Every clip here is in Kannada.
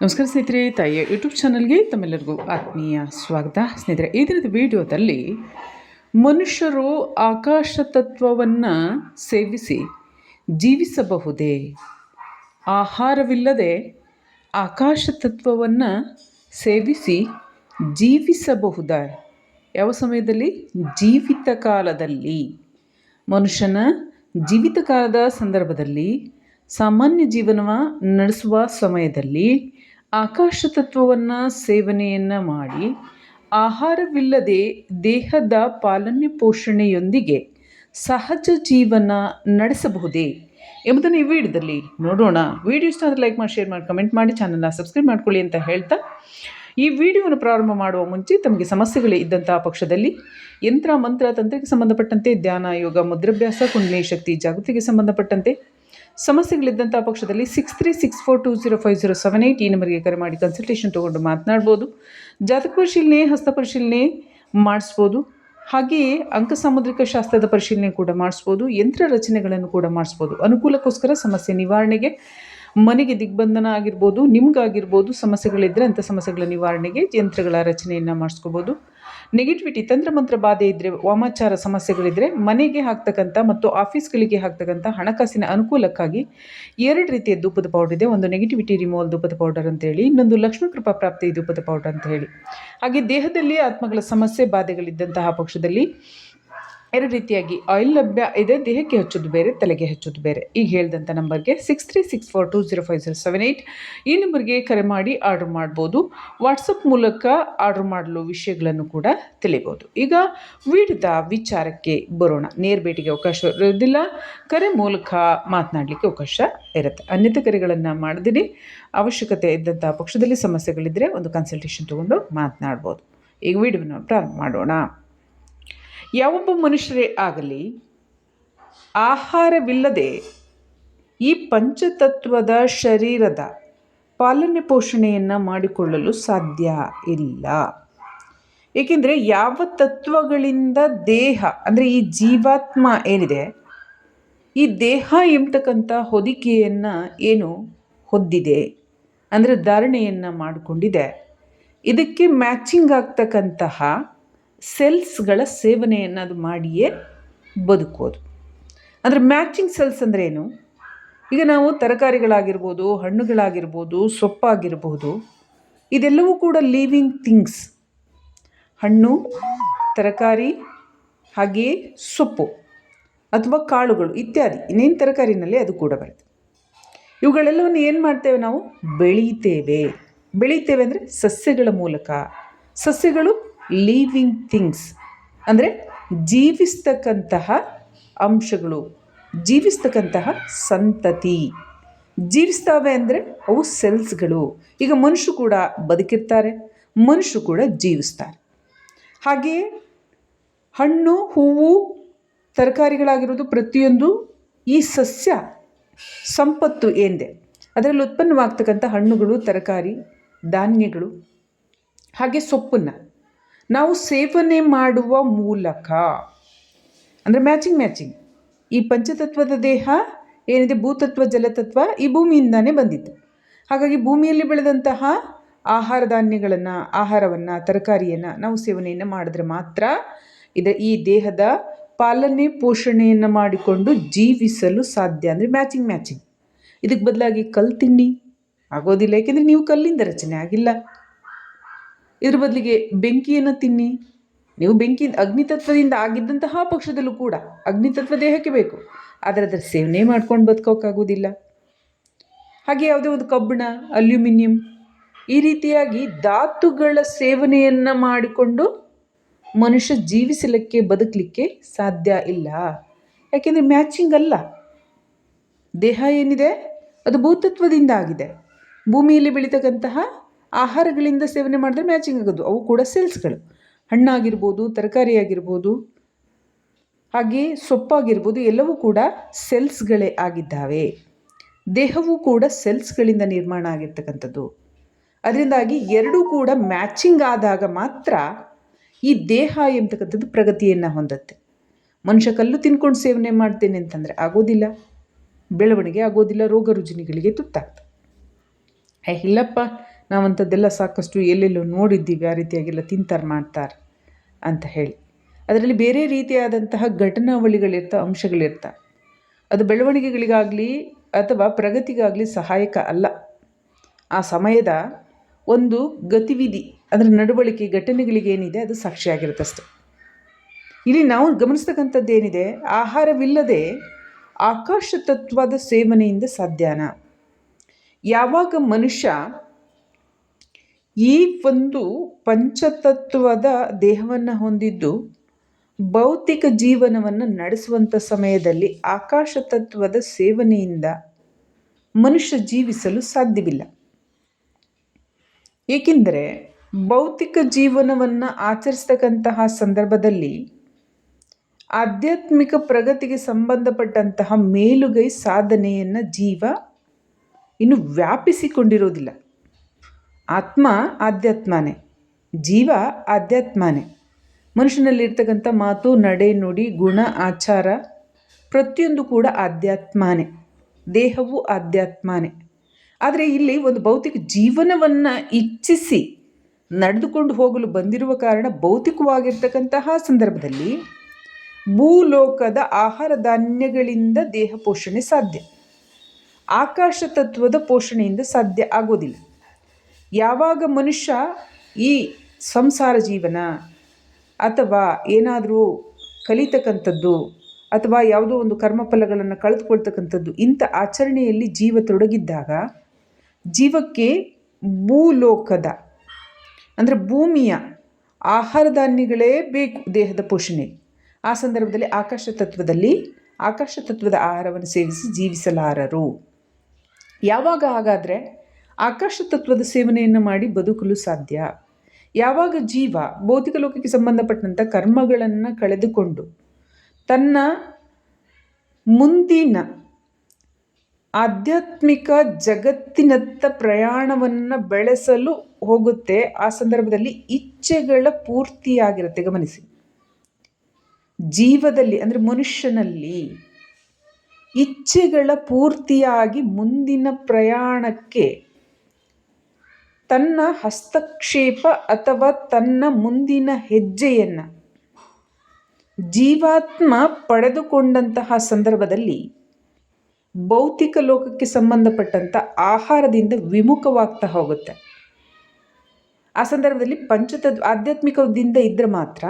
ನಮಸ್ಕಾರ ಸ್ನೇಹಿತರೆ, ತಾಯಿಯ ಯೂಟ್ಯೂಬ್ ಚಾನಲ್ಗೆ ತಮ್ಮೆಲ್ಲರಿಗೂ ಆತ್ಮೀಯ ಸ್ವಾಗತ. ಸ್ನೇಹಿತರೆ, ಈ ದಿನದ ವಿಡಿಯೋದಲ್ಲಿ ಮನುಷ್ಯರು ಆಕಾಶ ತತ್ವವನ್ನು ಸೇವಿಸಿ ಜೀವಿಸಬಹುದೇ? ಆಹಾರವಿಲ್ಲದೆ ಆಕಾಶ ತತ್ವವನ್ನು ಸೇವಿಸಿ ಜೀವಿಸಬಹುದಾ? ಯಾವ ಸಮಯದಲ್ಲಿ? ಜೀವಿತ ಕಾಲದಲ್ಲಿ. ಮನುಷ್ಯನ ಜೀವಿತ ಕಾಲದ ಸಂದರ್ಭದಲ್ಲಿ, ಸಾಮಾನ್ಯ ಜೀವನ ನಡೆಸುವ ಸಮಯದಲ್ಲಿ ಆಕಾಶ ತತ್ವವನ್ನು ಸೇವನೆಯನ್ನು ಮಾಡಿ ಆಹಾರವಿಲ್ಲದೆ ದೇಹದ ಪಾಲನೆ ಪೋಷಣೆಯೊಂದಿಗೆ ಸಹಜ ಜೀವನ ನಡೆಸಬಹುದೇ ಎಂಬುದನ್ನು ಈ ವಿಡಿಯೋದಲ್ಲಿ ನೋಡೋಣ. ವಿಡಿಯೋ ಇಷ್ಟ ಆದರೆ ಲೈಕ್ ಮಾಡಿ, ಶೇರ್ ಮಾಡಿ, ಕಮೆಂಟ್ ಮಾಡಿ, ಚಾನಲ್ನ ಸಬ್ಸ್ಕ್ರೈಬ್ ಮಾಡ್ಕೊಳ್ಳಿ ಅಂತ ಹೇಳ್ತಾ, ಈ ವಿಡಿಯೋವನ್ನು ಪ್ರಾರಂಭ ಮಾಡುವ ಮುಂಚೆ ತಮಗೆ ಸಮಸ್ಯೆಗಳೇ ಇದ್ದಂತಹ ಪಕ್ಷದಲ್ಲಿ ಯಂತ್ರ ಮಂತ್ರ ತಂತ್ರಕ್ಕೆ ಸಂಬಂಧಪಟ್ಟಂತೆ, ಧ್ಯಾನ, ಯೋಗ, ಮುದ್ರಾಭ್ಯಾಸ, ಕುಂಡಲಿನಿ ಶಕ್ತಿ ಜಾಗೃತಿಗೆ ಸಂಬಂಧಪಟ್ಟಂತೆ ಸಮಸ್ಯೆಗಳಿದ್ದಂಥ ಪಕ್ಷದಲ್ಲಿ 6364205078 ಈ ನಂಬರ್ಗೆ ಕರೆ ಮಾಡಿ ಕನ್ಸಲ್ಟೇಷನ್ ತೊಗೊಂಡು ಮಾತನಾಡ್ಬೋದು. ಜಾತಕ ಪರಿಶೀಲನೆ, ಹಸ್ತ ಪರಿಶೀಲನೆ ಮಾಡಿಸ್ಬೋದು. ಹಾಗೆಯೇ ಅಂಕ ಸಾಮುದ್ರಿಕ ಶಾಸ್ತ್ರದ ಪರಿಶೀಲನೆ ಕೂಡ ಮಾಡಿಸ್ಬೋದು. ಯಂತ್ರ ರಚನೆಗಳನ್ನು ಕೂಡ ಮಾಡಿಸ್ಬೋದು. ಅನುಕೂಲಕ್ಕೋಸ್ಕರ ಸಮಸ್ಯೆ ನಿವಾರಣೆಗೆ, ಮನೆಗೆ ದಿಗ್ಬಂಧನ ಆಗಿರ್ಬೋದು, ನಿಮ್ಗಾಗಿರ್ಬೋದು, ಸಮಸ್ಯೆಗಳಿದ್ದರೆ ಅಂಥ ಸಮಸ್ಯೆಗಳ ನಿವಾರಣೆಗೆ ಯಂತ್ರಗಳ ರಚನೆಯನ್ನು ಮಾಡಿಸ್ಕೋಬೋದು. ನೆಗೆಟಿವಿಟಿ, ತಂತ್ರಮಂತ್ರ ಬಾಧೆ ಇದ್ದರೆ, ವಾಮಾಚಾರ ಸಮಸ್ಯೆಗಳಿದ್ದರೆ ಮನೆಗೆ ಹಾಕ್ತಕ್ಕಂಥ ಮತ್ತು ಆಫೀಸ್ಗಳಿಗೆ ಹಾಕ್ತಕ್ಕಂಥ ಹಣಕಾಸಿನ ಅನುಕೂಲಕ್ಕಾಗಿ 2 ರೀತಿಯ ಧೂಪದ ಪೌಡರ್ ಇದೆ. ಒಂದು ನೆಗೆಟಿವಿಟಿ ರಿಮೂವಲ್ ಧೂಪದ ಪೌಡರ್ ಅಂತ ಹೇಳಿ, ಇನ್ನೊಂದು ಲಕ್ಷ್ಮೀ ಕೃಪಾ ಪ್ರಾಪ್ತಿ ಧೂಪದ ಪೌಡರ್ ಅಂತ ಹೇಳಿ. ಹಾಗೆ ದೇಹದಲ್ಲಿ ಆತ್ಮಗಳ ಸಮಸ್ಯೆ ಬಾಧೆಗಳಿದ್ದಂತಹ ಪಕ್ಷದಲ್ಲಿ 2 ರೀತಿಯಾಗಿ ಆಯಿಲ್ ಲಭ್ಯ ಇದೆ. ದೇಹಕ್ಕೆ ಹಚ್ಚೋದು ಬೇರೆ, ತಲೆಗೆ ಹಚ್ಚೋದು ಬೇರೆ. ಈಗ ಹೇಳಿದಂಥ ನಂಬರ್ಗೆ 6364205078 ಈ ನಂಬರ್ಗೆ ಕರೆ ಮಾಡಿ ಆರ್ಡರ್ ಮಾಡ್ಬೋದು. ವಾಟ್ಸಪ್ ಮೂಲಕ ಆರ್ಡರ್ ಮಾಡಲು ವಿಷಯಗಳನ್ನು ಕೂಡ ತಿಳಿಬೋದು. ಈಗ ವಿಡಿಯೋದ ವಿಚಾರಕ್ಕೆ ಬರೋಣ. ನೇರ ಭೇಟಿಗೆ ಅವಕಾಶ ಇರೋದಿಲ್ಲ, ಕರೆ ಮೂಲಕ ಮಾತನಾಡಲಿಕ್ಕೆ ಅವಕಾಶ ಇರುತ್ತೆ. ಅನ್ಯಥ ಕರೆಗಳನ್ನು ಮಾಡದಿರಿ. ಅವಶ್ಯಕತೆ ಇದ್ದಂಥ ಪಕ್ಷದಲ್ಲಿ ಸಮಸ್ಯೆಗಳಿದ್ದರೆ ಒಂದು ಕನ್ಸಲ್ಟೇಷನ್ ತೊಗೊಂಡು ಮಾತನಾಡ್ಬೋದು. ಈಗ ವಿಡಿಯೋನ ಪ್ರಾರಂಭ ಮಾಡೋಣ. ಯಾವೊಬ್ಬ ಮನುಷ್ಯರೇ ಆಗಲಿ ಆಹಾರವಿಲ್ಲದೆ ಈ ಪಂಚತತ್ವದ ಶರೀರದ ಪಾಲನೆ ಪೋಷಣೆಯನ್ನು ಮಾಡಿಕೊಳ್ಳಲು ಸಾಧ್ಯ ಇಲ್ಲ. ಏಕೆಂದರೆ ಯಾವ ತತ್ವಗಳಿಂದ ದೇಹ ಅಂದರೆ ಈ ಜೀವಾತ್ಮ ಏನಿದೆ, ಈ ದೇಹ ಎಂಬತಕ್ಕಂಥ ಹೊದಿಕೆಯನ್ನು ಏನು ಹೊಂದಿದೆ ಅಂದರೆ ಧಾರಣೆಯನ್ನು ಮಾಡಿಕೊಂಡಿದೆ, ಇದಕ್ಕೆ ಮ್ಯಾಚಿಂಗ್ ಆಗ್ತಕ್ಕಂತಹ ಸೆಲ್ಸ್ಗಳ ಸೇವನೆಯನ್ನು ಅದು ಮಾಡಿಯೇ ಬದುಕೋದು. ಅಂದರೆ ಮ್ಯಾಚಿಂಗ್ ಸೆಲ್ಸ್ ಅಂದರೆ ಏನು? ಈಗ ನಾವು ತರಕಾರಿಗಳಾಗಿರ್ಬೋದು, ಹಣ್ಣುಗಳಾಗಿರ್ಬೋದು, ಸೊಪ್ಪಾಗಿರ್ಬೋದು, ಇದೆಲ್ಲವೂ ಕೂಡ ಲಿವಿಂಗ್ ಥಿಂಗ್ಸ್. ಹಣ್ಣು, ತರಕಾರಿ, ಹಾಗೆಯೇ ಸೊಪ್ಪು ಅಥವಾ ಕಾಳುಗಳು ಇತ್ಯಾದಿ, ಇನ್ನೇನು ತರಕಾರಿನಲ್ಲಿ ಅದು ಕೂಡ ಬರುತ್ತೆ. ಇವುಗಳೆಲ್ಲವನ್ನು ಏನು ಮಾಡ್ತೇವೆ? ನಾವು ಬೆಳೀತೇವೆ ಅಂದರೆ ಸಸ್ಯಗಳ ಮೂಲಕ. ಸಸ್ಯಗಳು ಲಿವಿಂಗ್ ಥಿಂಗ್ಸ್ ಅಂದರೆ ಜೀವಿಸ್ತಕ್ಕಂತಹ ಅಂಶಗಳು, ಜೀವಿಸ್ತಕ್ಕಂತಹ ಸಂತತಿ. ಜೀವಿಸ್ತವೆ ಅಂದರೆ ಅವು ಸೆಲ್ಸ್ಗಳು. ಈಗ ಮನುಷ್ಯರು ಕೂಡ ಬದುಕಿರ್ತಾರೆ, ಮನುಷ್ಯರು ಕೂಡ ಜೀವಿಸ್ತಾರೆ. ಹಾಗೆಯೇ ಹಣ್ಣು, ಹೂವು, ತರಕಾರಿಗಳಾಗಿರೋದು ಪ್ರತಿಯೊಂದು ಈ ಸಸ್ಯ ಸಂಪತ್ತು ಏನಿದೆ ಅದರಲ್ಲಿ ಉತ್ಪನ್ನವಾಗ್ತಕ್ಕಂಥ ಹಣ್ಣುಗಳು, ತರಕಾರಿ, ಧಾನ್ಯಗಳು ಹಾಗೆ ಸೊಪ್ಪನ್ನು ನಾವು ಸೇವನೆ ಮಾಡುವ ಮೂಲಕ ಅಂದರೆ ಮ್ಯಾಚಿಂಗ್ ಈ ಪಂಚತತ್ವದ ದೇಹ ಏನಿದೆ, ಭೂತತ್ವ, ಜಲತತ್ವ, ಈ ಭೂಮಿಯಿಂದನೇ ಬಂದಿತ್ತು. ಹಾಗಾಗಿ ಭೂಮಿಯಲ್ಲಿ ಬೆಳೆದಂತಹ ಆಹಾರ ಧಾನ್ಯಗಳನ್ನು, ಆಹಾರವನ್ನು, ತರಕಾರಿಯನ್ನು ನಾವು ಸೇವನೆಯನ್ನು ಮಾಡಿದ್ರೆ ಮಾತ್ರ ಈ ದೇಹದ ಪಾಲನೆ ಪೋಷಣೆಯನ್ನು ಮಾಡಿಕೊಂಡು ಜೀವಿಸಲು ಸಾಧ್ಯ. ಅಂದರೆ ಮ್ಯಾಚಿಂಗ್. ಇದಕ್ಕೆ ಬದಲಾಗಿ ಕಲ್ಲು ತಿನ್ನಿ ಆಗೋದಿಲ್ಲ, ಏಕೆಂದರೆ ನೀವು ಕಲ್ಲಿಂದ ರಚನೆ ಆಗಿಲ್ಲ. ಇದ್ರ ಬದಲಿಗೆ ಬೆಂಕಿಯನ್ನು ತಿನ್ನಿ, ನೀವು ಅಗ್ನಿತತ್ವದಿಂದ ಆಗಿದ್ದಂತಹ ಪಕ್ಷದಲ್ಲೂ ಕೂಡ ಅಗ್ನಿತತ್ವ ದೇಹಕ್ಕೆ ಬೇಕು, ಆದರೆ ಅದರ ಸೇವನೆ ಮಾಡ್ಕೊಂಡು ಬದುಕೋಕ್ಕಾಗೋದಿಲ್ಲ. ಹಾಗೆ ಯಾವುದೇ ಒಂದು ಕಬ್ಬಿಣ, ಅಲ್ಯೂಮಿನಿಯಂ ಈ ರೀತಿಯಾಗಿ ಧಾತುಗಳ ಸೇವನೆಯನ್ನು ಮಾಡಿಕೊಂಡು ಮನುಷ್ಯ ಜೀವಿಸಲಿಕ್ಕೆ, ಬದುಕಲಿಕ್ಕೆ ಸಾಧ್ಯ ಇಲ್ಲ. ಯಾಕೆಂದರೆ ಮ್ಯಾಚಿಂಗ್ ಅಲ್ಲ. ದೇಹ ಏನಿದೆ ಅದು ಭೂತತ್ವದಿಂದ ಆಗಿದೆ. ಭೂಮಿಯಲ್ಲಿ ಬೆಳೀತಕ್ಕಂತಹ ಆಹಾರಗಳಿಂದ ಸೇವನೆ ಮಾಡಿದ್ರೆ ಮ್ಯಾಚಿಂಗ್ ಆಗೋದು. ಅವು ಕೂಡ ಸೆಲ್ಸ್ಗಳು. ಹಣ್ಣಾಗಿರ್ಬೋದು, ತರಕಾರಿ ಆಗಿರ್ಬೋದು, ಹಾಗೆ ಸೊಪ್ಪಾಗಿರ್ಬೋದು, ಎಲ್ಲವೂ ಕೂಡ ಸೆಲ್ಸ್ಗಳೇ ಆಗಿದ್ದಾವೆ. ದೇಹವೂ ಕೂಡ ಸೆಲ್ಸ್ಗಳಿಂದ ನಿರ್ಮಾಣ ಆಗಿರ್ತಕ್ಕಂಥದ್ದು. ಅದರಿಂದಾಗಿ ಎರಡೂ ಕೂಡ ಮ್ಯಾಚಿಂಗ್ ಆದಾಗ ಮಾತ್ರ ಈ ದೇಹ ಎಂಬತಕ್ಕಂಥದ್ದು ಪ್ರಗತಿಯನ್ನು ಹೊಂದುತ್ತೆ. ಮನುಷ್ಯ ಕಲ್ಲು ತಿನ್ಕೊಂಡು ಸೇವನೆ ಮಾಡ್ತೇನೆ ಅಂತಂದರೆ ಆಗೋದಿಲ್ಲ, ಬೆಳವಣಿಗೆ ಆಗೋದಿಲ್ಲ, ರೋಗ ರುಜಿನಗಳಿಗೆ ತುತ್ತಾಗ್ತದೆ. ಇಲ್ಲಪ್ಪ, ನಾವಂಥದ್ದೆಲ್ಲ ಸಾಕಷ್ಟು ಎಲ್ಲೆಲ್ಲೋ ನೋಡಿದ್ದೀವಿ, ಆ ರೀತಿಯಾಗೆಲ್ಲ ತಿಂತಾರೆ ಮಾಡ್ತಾರೆ ಅಂತ ಹೇಳಿ. ಅದರಲ್ಲಿ ಬೇರೆ ರೀತಿಯಾದಂತಹ ಘಟನಾವಳಿಗಳಿರ್ತಾವೆ, ಅಂಶಗಳಿರ್ತಾವೆ. ಅದು ಬೆಳವಣಿಗೆಗಳಿಗಾಗಲಿ ಅಥವಾ ಪ್ರಗತಿಗಾಗಲಿ ಸಹಾಯಕ ಅಲ್ಲ. ಆ ಸಮಯದ ಒಂದು ಗತಿವಿಧಿ, ಅದರ ನಡವಳಿಕೆ, ಘಟನೆಗಳಿಗೇನಿದೆ ಅದು ಸಾಕ್ಷಿಯಾಗಿರುತ್ತೆ ಅಷ್ಟೆ. ಇಲ್ಲಿ ನಾವು ಗಮನಿಸ್ತಕ್ಕಂಥದ್ದೇನಿದೆ, ಆಹಾರವಿಲ್ಲದೆ ಆಕಾಶ ತತ್ವದ ಸೇವನೆಯಿಂದ ಸಾಧ್ಯನಾ? ಯಾವಾಗ ಮನುಷ್ಯ ಈ ಒಂದು ಪಂಚತತ್ವದ ದೇಹವನ್ನು ಹೊಂದಿದ್ದು ಭೌತಿಕ ಜೀವನವನ್ನು ನಡೆಸುವಂಥ ಸಮಯದಲ್ಲಿ ಆಕಾಶ ತತ್ವದ ಸೇವನೆಯಿಂದ ಮನುಷ್ಯ ಜೀವಿಸಲು ಸಾಧ್ಯವಿಲ್ಲ. ಏಕೆಂದರೆ ಭೌತಿಕ ಜೀವನವನ್ನು ಆಚರಿಸ್ತಕ್ಕಂತಹ ಸಂದರ್ಭದಲ್ಲಿ ಆಧ್ಯಾತ್ಮಿಕ ಪ್ರಗತಿಗೆ ಸಂಬಂಧಪಟ್ಟಂತಹ ಮೇಲುಗೈ ಸಾಧನೆಯನ್ನು ಜೀವ ಇನ್ನು ವ್ಯಾಪಿಸಿಕೊಂಡಿರೋದಿಲ್ಲ. ಆತ್ಮ ಆಧ್ಯಾತ್ಮನೇ, ಜೀವ ಆಧ್ಯಾತ್ಮನೇ. ಮನುಷ್ಯನಲ್ಲಿರ್ತಕ್ಕಂಥ ಮಾತು, ನಡೆ, ನುಡಿ, ಗುಣ, ಆಚಾರ ಪ್ರತಿಯೊಂದು ಕೂಡ ಆಧ್ಯಾತ್ಮನೇ. ದೇಹವು ಆಧ್ಯಾತ್ಮನೇ. ಆದರೆ ಇಲ್ಲಿ ಒಂದು ಭೌತಿಕ ಜೀವನವನ್ನು ಇಚ್ಛಿಸಿ ನಡೆದುಕೊಂಡು ಹೋಗಲು ಬಂದಿರುವ ಕಾರಣ ಭೌತಿಕವಾಗಿರ್ತಕ್ಕಂತಹ ಸಂದರ್ಭದಲ್ಲಿ ಭೂಲೋಕದ ಆಹಾರ ಧಾನ್ಯಗಳಿಂದ ದೇಹ ಪೋಷಣೆ ಸಾಧ್ಯ. ಆಕಾಶ ತತ್ವದ ಪೋಷಣೆಯಿಂದ ಸಾಧ್ಯ ಆಗೋದಿಲ್ಲ. ಯಾವಾಗ ಮನುಷ್ಯ ಈ ಸಂಸಾರ ಜೀವನ ಅಥವಾ ಏನಾದರೂ ಕಲಿತಕ್ಕಂಥದ್ದು ಅಥವಾ ಯಾವುದೋ ಒಂದು ಕರ್ಮಫಲಗಳನ್ನು ಕಳೆದುಕೊಳ್ತಕ್ಕಂಥದ್ದು ಇಂಥ ಆಚರಣೆಯಲ್ಲಿ ಜೀವ ತೊಡಗಿದ್ದಾಗ ಜೀವಕ್ಕೆ ಭೂಲೋಕದ ಅಂದರೆ ಭೂಮಿಯ ಆಹಾರ ಧಾನ್ಯಗಳೇ ಬೇಕು ದೇಹದ ಪೋಷಣೆ. ಆ ಸಂದರ್ಭದಲ್ಲಿ ಆಕಾಶ ತತ್ವದ ಆಹಾರವನ್ನು ಸೇವಿಸಿ ಜೀವಿಸಲಾರರು. ಯಾವಾಗ ಹಾಗಾದರೆ ಆಕಾಶ ತತ್ವದ ಸೇವನೆಯನ್ನು ಮಾಡಿ ಬದುಕಲು ಸಾಧ್ಯ? ಯಾವಾಗ ಜೀವ ಭೌತಿಕ ಲೋಕಕ್ಕೆ ಸಂಬಂಧಪಟ್ಟಂಥ ಕರ್ಮಗಳನ್ನು ಕಳೆದುಕೊಂಡು ತನ್ನ ಮುಂದಿನ ಆಧ್ಯಾತ್ಮಿಕ ಜಗತ್ತಿನತ್ತ ಪ್ರಯಾಣವನ್ನು ಬೆಳೆಸಲು ಹೋಗುತ್ತೆ. ಆ ಸಂದರ್ಭದಲ್ಲಿ ಇಚ್ಛೆಗಳ ಪೂರ್ತಿಯಾಗಿರುತ್ತೆ. ಗಮನಿಸಿ, ಜೀವದಲ್ಲಿ ಅಂದರೆ ಮನುಷ್ಯನಲ್ಲಿ ಇಚ್ಛೆಗಳ ಪೂರ್ತಿಯಾಗಿ ಮುಂದಿನ ಪ್ರಯಾಣಕ್ಕೆ ತನ್ನ ಹಸ್ತಕ್ಷೇಪ ಅಥವಾ ತನ್ನ ಮುಂದಿನ ಹೆಜ್ಜೆಯನ್ನು ಜೀವಾತ್ಮ ಪಡೆದುಕೊಂಡಂತಹ ಸಂದರ್ಭದಲ್ಲಿ ಭೌತಿಕ ಲೋಕಕ್ಕೆ ಸಂಬಂಧಪಟ್ಟಂಥ ಆಹಾರದಿಂದ ವಿಮುಖವಾಗ್ತಾ ಹೋಗುತ್ತೆ. ಆ ಸಂದರ್ಭದಲ್ಲಿ ಆಧ್ಯಾತ್ಮಿಕದಿಂದ ಇದ್ದರೆ ಮಾತ್ರ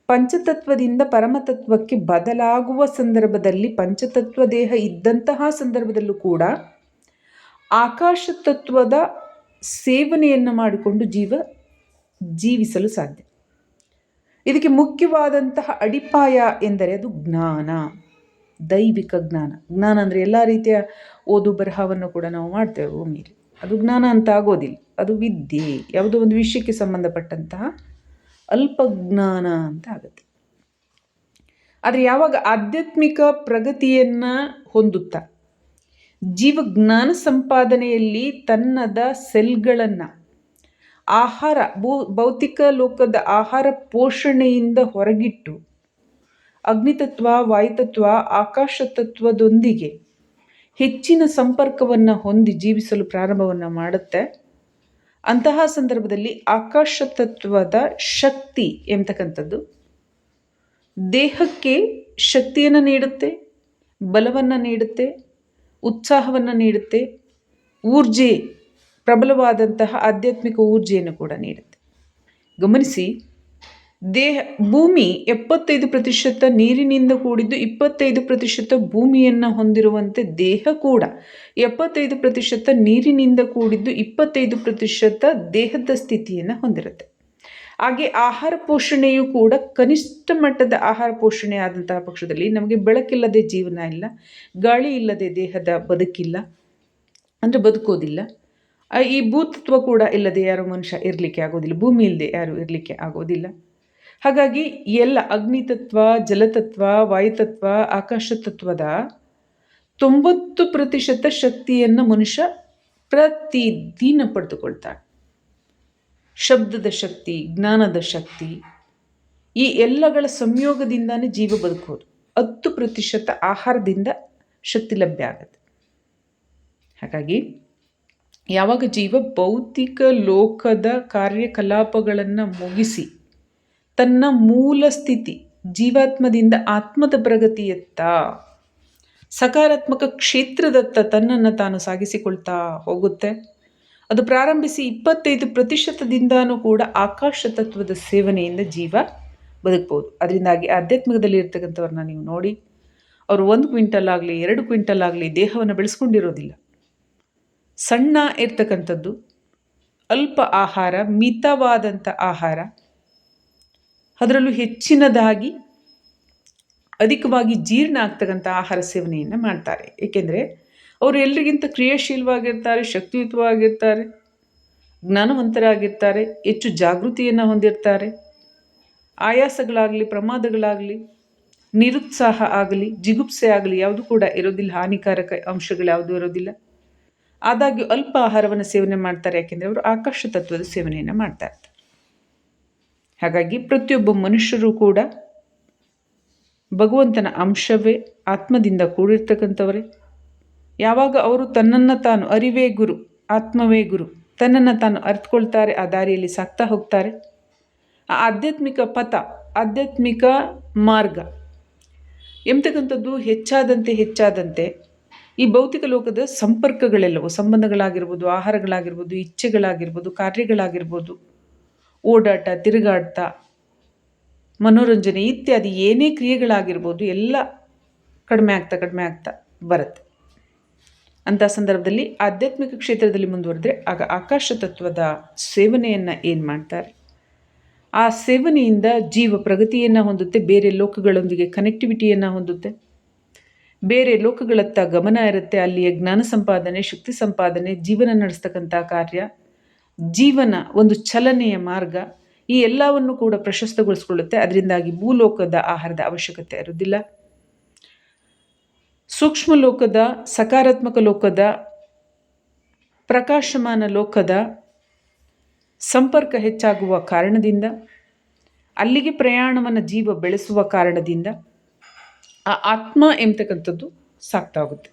ಪಂಚತತ್ವದಿಂದ ಪರಮತತ್ವಕ್ಕೆ ಬದಲಾಗುವ ಸಂದರ್ಭದಲ್ಲಿ ಪಂಚತತ್ವ ದೇಹ ಇದ್ದಂತಹ ಸಂದರ್ಭದಲ್ಲೂ ಕೂಡ ಆಕಾಶ ತತ್ವದ ಸೇವನೆಯನ್ನು ಮಾಡಿಕೊಂಡು ಜೀವಿಸಲು ಸಾಧ್ಯ. ಇದಕ್ಕೆ ಮುಖ್ಯವಾದಂತಹ ಅಡಿಪಾಯ ಎಂದರೆ ಅದು ಜ್ಞಾನ, ದೈವಿಕ ಜ್ಞಾನ. ಜ್ಞಾನ ಅಂದರೆ ಎಲ್ಲ ರೀತಿಯ ಓದು ಬರಹವನ್ನು ಕೂಡ ನಾವು ಮಾಡ್ತೇವೆ ಭೂಮಿಯಲ್ಲಿ, ಅದು ಜ್ಞಾನ ಅಂತ ಆಗೋದಿಲ್ಲ. ಅದು ವಿದ್ಯೆ, ಯಾವುದೋ ಒಂದು ವಿಷಯಕ್ಕೆ ಸಂಬಂಧಪಟ್ಟಂತಹ ಅಲ್ಪ ಜ್ಞಾನ ಅಂತ ಆಗುತ್ತೆ. ಆದರೆ ಯಾವಾಗ ಆಧ್ಯಾತ್ಮಿಕ ಪ್ರಗತಿಯನ್ನು ಹೊಂದುತ್ತಾ ಜೀವ ಜ್ಞಾನ ಸಂಪಾದನೆಯಲ್ಲಿ ತನ್ನದ ಸೆಲ್ಗಳನ್ನು ಭೌತಿಕ ಲೋಕದ ಆಹಾರ ಪೋಷಣೆಯಿಂದ ಹೊರಗಿಟ್ಟು ಅಗ್ನಿತತ್ವ, ವಾಯುತತ್ವ, ಆಕಾಶ ತತ್ವದೊಂದಿಗೆ ಹೆಚ್ಚಿನ ಸಂಪರ್ಕವನ್ನು ಹೊಂದಿ ಜೀವಿಸಲು ಪ್ರಾರಂಭವನ್ನು ಮಾಡುತ್ತೆ. ಅಂತಹ ಸಂದರ್ಭದಲ್ಲಿ ಆಕಾಶ ತತ್ವದ ಶಕ್ತಿ ಎಂಬತಕ್ಕಂಥದ್ದು ದೇಹಕ್ಕೆ ಶಕ್ತಿಯನ್ನು ನೀಡುತ್ತೆ, ಬಲವನ್ನು ನೀಡುತ್ತೆ, ಉತ್ಸಾಹವನ್ನು ನೀಡುತ್ತೆ, ಊರ್ಜೆ, ಪ್ರಬಲವಾದಂತಹ ಆಧ್ಯಾತ್ಮಿಕ ಊರ್ಜೆಯನ್ನು ಕೂಡ ನೀಡುತ್ತೆ. ಗಮನಿಸಿ, ಭೂಮಿ 75% ನೀರಿನಿಂದ ಕೂಡಿದ್ದು 25% ಭೂಮಿಯನ್ನು ಹೊಂದಿರುವಂತೆ ದೇಹ ಕೂಡ 75% ನೀರಿನಿಂದ ಕೂಡಿದ್ದು 25% ದೇಹದ ಸ್ಥಿತಿಯನ್ನು ಹೊಂದಿರುತ್ತೆ. ಹಾಗೆ ಆಹಾರ ಪೋಷಣೆಯೂ ಕೂಡ ಕನಿಷ್ಠ ಮಟ್ಟದ ಆಹಾರ ಪೋಷಣೆ ಆದಂತಹ ಪಕ್ಷದಲ್ಲಿ ನಮಗೆ ಬೆಳಕಿಲ್ಲದೆ ಜೀವನ ಇಲ್ಲ, ಗಾಳಿ ಇಲ್ಲದೆ ದೇಹದ ಬದುಕಿಲ್ಲ, ಅಂದರೆ ಬದುಕೋದಿಲ್ಲ. ಈ ಭೂತತ್ವ ಕೂಡ ಇಲ್ಲದೆ ಯಾರು ಮನುಷ್ಯ ಇರಲಿಕ್ಕೆ ಆಗೋದಿಲ್ಲ, ಭೂಮಿ ಇಲ್ಲದೆ ಯಾರು ಇರಲಿಕ್ಕೆ ಆಗೋದಿಲ್ಲ. ಹಾಗಾಗಿ ಎಲ್ಲ ಅಗ್ನಿತತ್ವ, ಜಲತತ್ವ, ವಾಯುತತ್ವ, ಆಕಾಶ ತತ್ವದ 90% ಶಕ್ತಿಯನ್ನು ಮನುಷ್ಯ ಪ್ರತಿದಿನ ಪಡೆದುಕೊಳ್ತಾನೆ. ಶಬ್ದದ ಶಕ್ತಿ, ಜ್ಞಾನದ ಶಕ್ತಿ, ಈ ಎಲ್ಲಗಳ ಸಂಯೋಗದಿಂದಾನೇ ಜೀವ ಬದುಕೋದು. 10% ಆಹಾರದಿಂದ ಶಕ್ತಿ ಲಭ್ಯ ಆಗುತ್ತೆ. ಹಾಗಾಗಿ ಯಾವಾಗ ಜೀವ ಭೌತಿಕ ಲೋಕದ ಕಾರ್ಯಕಲಾಪಗಳನ್ನು ಮುಗಿಸಿ ತನ್ನ ಮೂಲ ಸ್ಥಿತಿ ಜೀವಾತ್ಮದಿಂದ ಆತ್ಮದ ಪ್ರಗತಿಯತ್ತ ಸಕಾರಾತ್ಮಕ ಕ್ಷೇತ್ರದತ್ತ ತನ್ನನ್ನು ತಾನು ಸಾಗಿಸಿಕೊಳ್ತಾ ಹೋಗುತ್ತೆ, ಅದು ಪ್ರಾರಂಭಿಸಿ 25%ದಿಂದನೂ ಕೂಡ ಆಕಾಶ ತತ್ವದ ಸೇವನೆಯಿಂದ ಜೀವ ಬದುಕ್ಬೋದು. ಅದರಿಂದಾಗಿ ಆಧ್ಯಾತ್ಮಿಕದಲ್ಲಿ ಇರ್ತಕ್ಕಂಥವ್ರನ್ನ ನೀವು ನೋಡಿ, ಅವರು 1 ಕ್ವಿಂಟಲ್ ಆಗಲಿ 2 ಕ್ವಿಂಟಲ್ ಆಗಲಿ ದೇಹವನ್ನು ಬೆಳೆಸ್ಕೊಂಡಿರೋದಿಲ್ಲ. ಸಣ್ಣ ಇರ್ತಕ್ಕಂಥದ್ದು, ಅಲ್ಪ ಆಹಾರ, ಮಿತವಾದಂಥ ಆಹಾರ, ಅದರಲ್ಲೂ ಹೆಚ್ಚಿನದಾಗಿ ಅಧಿಕವಾಗಿ ಜೀರ್ಣ ಆಗ್ತಕ್ಕಂಥ ಆಹಾರ ಸೇವನೆಯನ್ನು ಮಾಡ್ತಾರೆ. ಏಕೆಂದರೆ ಅವರು ಎಲ್ರಿಗಿಂತ ಕ್ರಿಯಾಶೀಲವಾಗಿರ್ತಾರೆ, ಶಕ್ತಿಯುತವಾಗಿರ್ತಾರೆ, ಜ್ಞಾನವಂತರಾಗಿರ್ತಾರೆ, ಹೆಚ್ಚು ಜಾಗೃತಿಯನ್ನು ಹೊಂದಿರ್ತಾರೆ. ಆಯಾಸಗಳಾಗಲಿ, ಪ್ರಮಾದಗಳಾಗಲಿ, ನಿರುತ್ಸಾಹ ಆಗಲಿ, ಜಿಗುಪ್ಸೆ ಆಗಲಿ ಯಾವುದು ಕೂಡ ಇರೋದಿಲ್ಲ, ಹಾನಿಕಾರಕ ಅಂಶಗಳು ಯಾವುದೂ ಇರೋದಿಲ್ಲ. ಆದಾಗ್ಯೂ ಅಲ್ಪ ಆಹಾರವನ್ನು ಸೇವನೆ ಮಾಡ್ತಾರೆ, ಯಾಕೆಂದರೆ ಅವರು ಆಕಾಶ ತತ್ವದ ಸೇವನೆಯನ್ನು ಮಾಡ್ತಾ ಇರ್ತಾರೆ. ಹಾಗಾಗಿ ಪ್ರತಿಯೊಬ್ಬ ಮನುಷ್ಯರು ಕೂಡ ಭಗವಂತನ ಅಂಶವೇ, ಆತ್ಮದಿಂದ ಕೂಡಿರ್ತಕ್ಕಂಥವರೇ. ಯಾವಾಗ ಅವರು ತನ್ನನ್ನು ತಾನು ಅರಿವೇ ಗುರು, ಆತ್ಮವೇ ಗುರು, ತನ್ನನ್ನು ತಾನು ಅರ್ಥಕೊಳ್ತಾರೆ, ಆ ದಾರಿಯಲ್ಲಿ ಸಾಕ್ತಾ ಹೋಗ್ತಾರೆ, ಆ ಆಧ್ಯಾತ್ಮಿಕ ಪಥ, ಆಧ್ಯಾತ್ಮಿಕ ಮಾರ್ಗ ಎಂಬತಕ್ಕಂಥದ್ದು ಹೆಚ್ಚಾದಂತೆ ಈ ಭೌತಿಕ ಲೋಕದ ಸಂಪರ್ಕಗಳೆಲ್ಲವೂ, ಸಂಬಂಧಗಳಾಗಿರ್ಬೋದು, ಆಹಾರಗಳಾಗಿರ್ಬೋದು, ಇಚ್ಛೆಗಳಾಗಿರ್ಬೋದು, ಕಾರ್ಯಗಳಾಗಿರ್ಬೋದು, ಓಡಾಟ, ತಿರುಗಾಟ, ಮನೋರಂಜನೆ ಇತ್ಯಾದಿ ಏನೇ ಕ್ರಿಯೆಗಳಾಗಿರ್ಬೋದು ಎಲ್ಲ ಕಡಿಮೆ ಆಗ್ತಾ ಬರುತ್ತೆ. ಅಂಥ ಸಂದರ್ಭದಲ್ಲಿ ಆಧ್ಯಾತ್ಮಿಕ ಕ್ಷೇತ್ರದಲ್ಲಿ ಮುಂದುವರೆದ್ರೆ ಆಗ ಆಕಾಶ ತತ್ವದ ಸೇವನೆಯನ್ನು ಏನು ಮಾಡ್ತಾರೆ, ಆ ಸೇವನೆಯಿಂದ ಜೀವ ಪ್ರಗತಿಯನ್ನು ಹೊಂದುತ್ತೆ, ಬೇರೆ ಲೋಕಗಳೊಂದಿಗೆ ಕನೆಕ್ಟಿವಿಟಿಯನ್ನು ಹೊಂದುತ್ತೆ, ಬೇರೆ ಲೋಕಗಳತ್ತ ಗಮನ ಇರುತ್ತೆ, ಅಲ್ಲಿಯ ಜ್ಞಾನ ಸಂಪಾದನೆ, ಶಕ್ತಿ ಸಂಪಾದನೆ, ಜೀವನ ನಡೆಸ್ತಕ್ಕಂಥ ಕಾರ್ಯ, ಜೀವನ ಒಂದು ಚಲನೆಯ ಮಾರ್ಗ, ಈ ಎಲ್ಲವನ್ನು ಕೂಡ ಪ್ರಶಸ್ತಗೊಳಿಸ್ಕೊಳ್ಳುತ್ತೆ. ಅದರಿಂದಾಗಿ ಭೂಲೋಕದ ಆಹಾರದ ಅವಶ್ಯಕತೆ ಇರೋದಿಲ್ಲ. ಸೂಕ್ಷ್ಮ ಲೋಕದ, ಸಕಾರಾತ್ಮಕ ಲೋಕದ, ಪ್ರಕಾಶಮಾನ ಲೋಕದ ಸಂಪರ್ಕ ಹೆಚ್ಚಾಗುವ ಕಾರಣದಿಂದ, ಅಲ್ಲಿಗೆ ಪ್ರಯಾಣವನ್ನು ಜೀವ ಬೆಳೆಸುವ ಕಾರಣದಿಂದ ಆ ಆತ್ಮ ಎಂಬತಕ್ಕಂಥದ್ದು ಸಾಕ್ತಾ ಹೋಗುತ್ತೆ.